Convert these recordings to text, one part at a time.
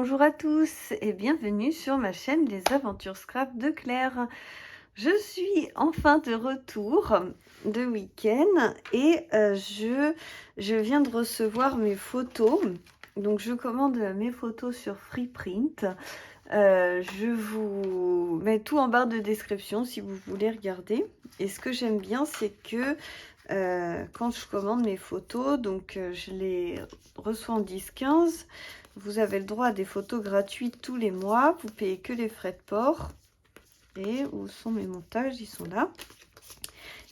Bonjour à tous et bienvenue sur ma chaîne Les Aventures Scrap de Claire. Je suis enfin de retour de week-end et je viens de recevoir mes photos. Donc je commande mes photos sur Freeprint. Je vous mets tout en barre de description si vous voulez regarder. Et ce que j'aime bien, c'est que quand je commande mes photos, donc je les reçois en 10-15. Vous avez le droit à des photos gratuites tous les mois. Vous payez que les frais de port. Et où sont mes montages? Ils sont là.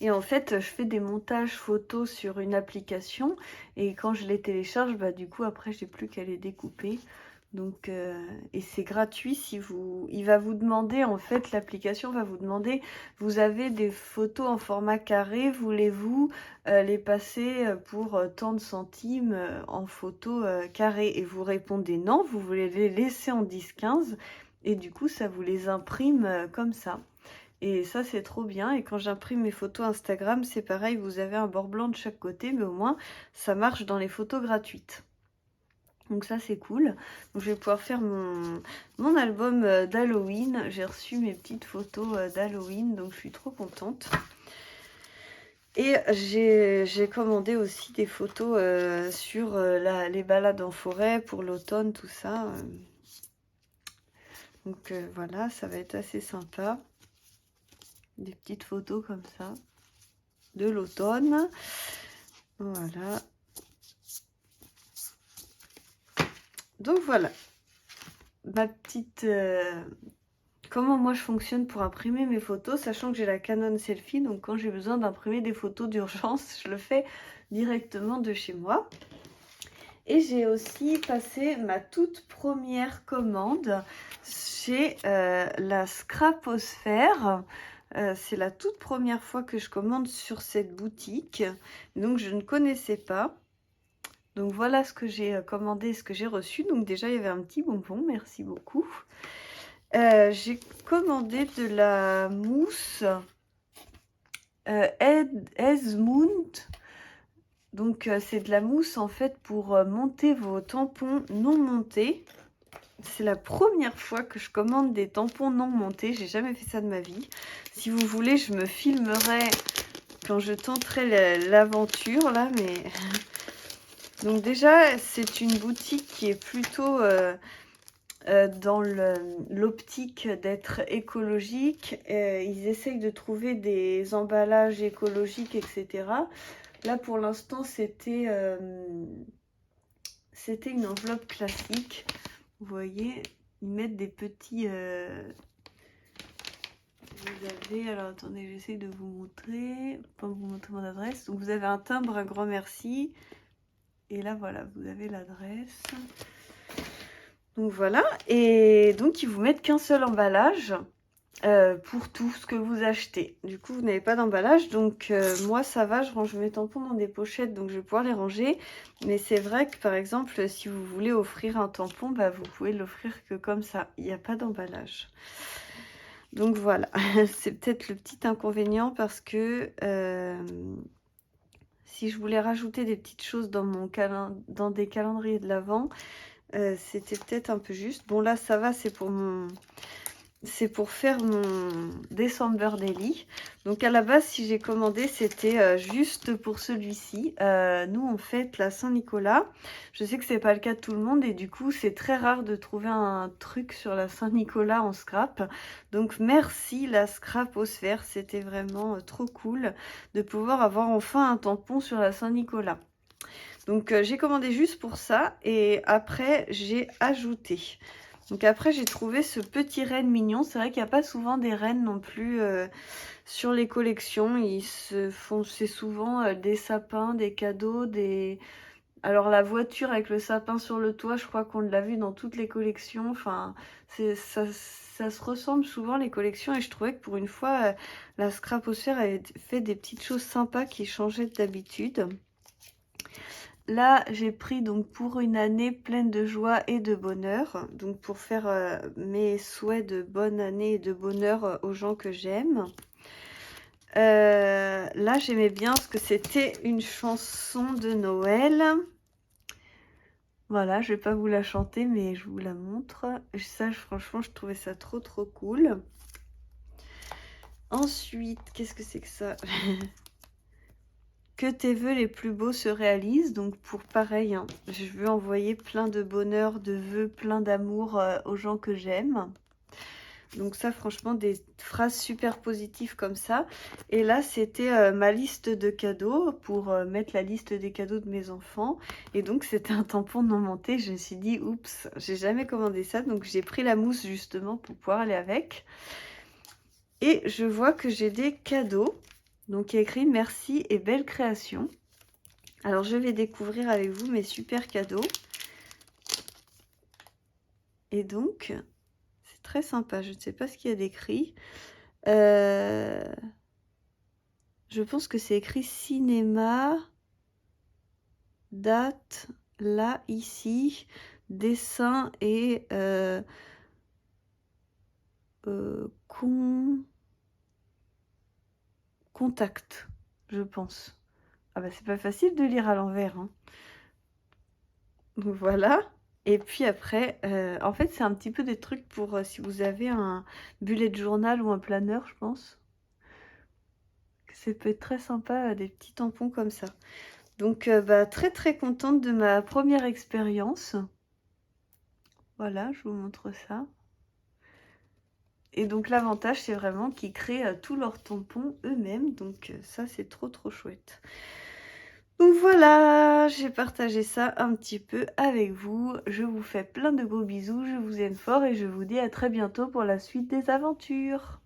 Et en fait, je fais des montages photos sur une application. Et quand je les télécharge, bah, du coup, après, j'ai plus qu'à les découper. Donc, et c'est gratuit si vous... Il va vous demander, en fait, l'application va vous demander, vous avez des photos en format carré, voulez-vous les passer pour tant de centimes en photo carré? Et vous répondez non, vous voulez les laisser en 10-15 et du coup, ça vous les imprime comme ça. Et ça, c'est trop bien. Et quand j'imprime mes photos Instagram, c'est pareil, vous avez un bord blanc de chaque côté, mais au moins, ça marche dans les photos gratuites. Donc ça c'est cool. Donc je vais pouvoir faire mon album d'Halloween. J'ai reçu mes petites photos d'Halloween, donc je suis trop contente. Et j'ai commandé aussi des photos sur les balades en forêt pour l'automne, tout ça. Donc voilà, ça va être assez sympa. Des petites photos comme ça de l'automne. Voilà. Donc voilà, ma petite... comment moi je fonctionne pour imprimer mes photos, sachant que j'ai la Canon Selfie, donc quand j'ai besoin d'imprimer des photos d'urgence, je le fais directement de chez moi. Et j'ai aussi passé ma toute première commande chez la Scraposphère. C'est la toute première fois que je commande sur cette boutique, donc je ne connaissais pas. Donc voilà ce que j'ai commandé, ce que j'ai reçu. Donc déjà il y avait un petit bonbon, merci beaucoup. J'ai commandé de la mousse Esmund. Donc c'est de la mousse en fait pour monter vos tampons non montés. C'est la première fois que je commande des tampons non montés. J'ai jamais fait ça de ma vie. Si vous voulez, je me filmerai quand je tenterai l'aventure là. Mais donc déjà, c'est une boutique qui est plutôt dans l'optique d'être écologique. Ils essayent de trouver des emballages écologiques, etc. Là, pour l'instant, c'était une enveloppe classique. Vous voyez, ils mettent des petits... vous avez... Alors, attendez, j'essaie de vous montrer. Pas vous montrer mon adresse. Donc, vous avez un timbre, un grand merci. Et là, voilà, vous avez l'adresse. Donc voilà, et donc ils vous mettent qu'un seul emballage pour tout ce que vous achetez. Du coup, vous n'avez pas d'emballage, donc moi ça va, je range mes tampons dans des pochettes, donc je vais pouvoir les ranger. Mais c'est vrai que par exemple, si vous voulez offrir un tampon, bah, vous pouvez l'offrir que comme ça, il n'y a pas d'emballage. Donc voilà, c'est peut-être le petit inconvénient parce que si je voulais rajouter des petites choses dans dans des calendriers de l'Avent, c'était peut-être un peu juste. Bon là ça va, c'est pour faire mon December Daily. Donc à la base, si j'ai commandé, c'était juste pour celui-ci. Nous on fête la Saint-Nicolas. Je sais que c'est pas le cas de tout le monde et du coup c'est très rare de trouver un truc sur la Saint-Nicolas en scrap. Donc merci la Scraposphère, c'était vraiment trop cool de pouvoir avoir enfin un tampon sur la Saint-Nicolas. Donc j'ai commandé juste pour ça et après j'ai ajouté. Donc après j'ai trouvé ce petit renne mignon. C'est vrai qu'il n'y a pas souvent des rennes non plus sur les collections. Ils se font, c'est souvent des sapins, des cadeaux, des... Alors la voiture avec le sapin sur le toit, je crois qu'on l'a vu dans toutes les collections. Enfin, ça se ressemble souvent les collections et je trouvais que pour une fois la Scraposphère avait fait des petites choses sympas qui changeaient d'habitude. Là, j'ai pris donc pour une année pleine de joie et de bonheur. Donc pour faire mes souhaits de bonne année et de bonheur aux gens que j'aime. Là, j'aimais bien parce que c'était une chanson de Noël. Voilà, je vais pas vous la chanter, mais je vous la montre. Ça, franchement, je trouvais ça trop trop cool. Ensuite, qu'est-ce que c'est que ça? Que tes vœux les plus beaux se réalisent. Donc pour pareil, hein, je veux envoyer plein de bonheur, de vœux, plein d'amour aux gens que j'aime. Donc ça, franchement, des phrases super positives comme ça. Et là, c'était ma liste de cadeaux pour mettre la liste des cadeaux de mes enfants. Et donc, c'était un tampon non monté. Je me suis dit, oups, j'ai jamais commandé ça. Donc, j'ai pris la mousse justement pour pouvoir aller avec. Et je vois que j'ai des cadeaux. Donc, il y a écrit merci et belle création. Alors, je vais découvrir avec vous mes super cadeaux. Et donc, c'est très sympa. Je ne sais pas ce qu'il y a d'écrit. Je pense que c'est écrit cinéma, date, là, ici, dessin et contact, je pense. Ah bah c'est pas facile de lire à l'envers, hein. Donc voilà. Et puis après, en fait, c'est un petit peu des trucs pour si vous avez un bullet journal ou un planeur, je pense. Ça peut être très sympa, des petits tampons comme ça. Donc, bah, très très contente de ma première expérience. Voilà, je vous montre ça. Et donc l'avantage, c'est vraiment qu'ils créent tous leurs tampons eux-mêmes. Donc ça, c'est trop trop chouette. Donc voilà, j'ai partagé ça un petit peu avec vous. Je vous fais plein de gros bisous, je vous aime fort et je vous dis à très bientôt pour la suite des aventures.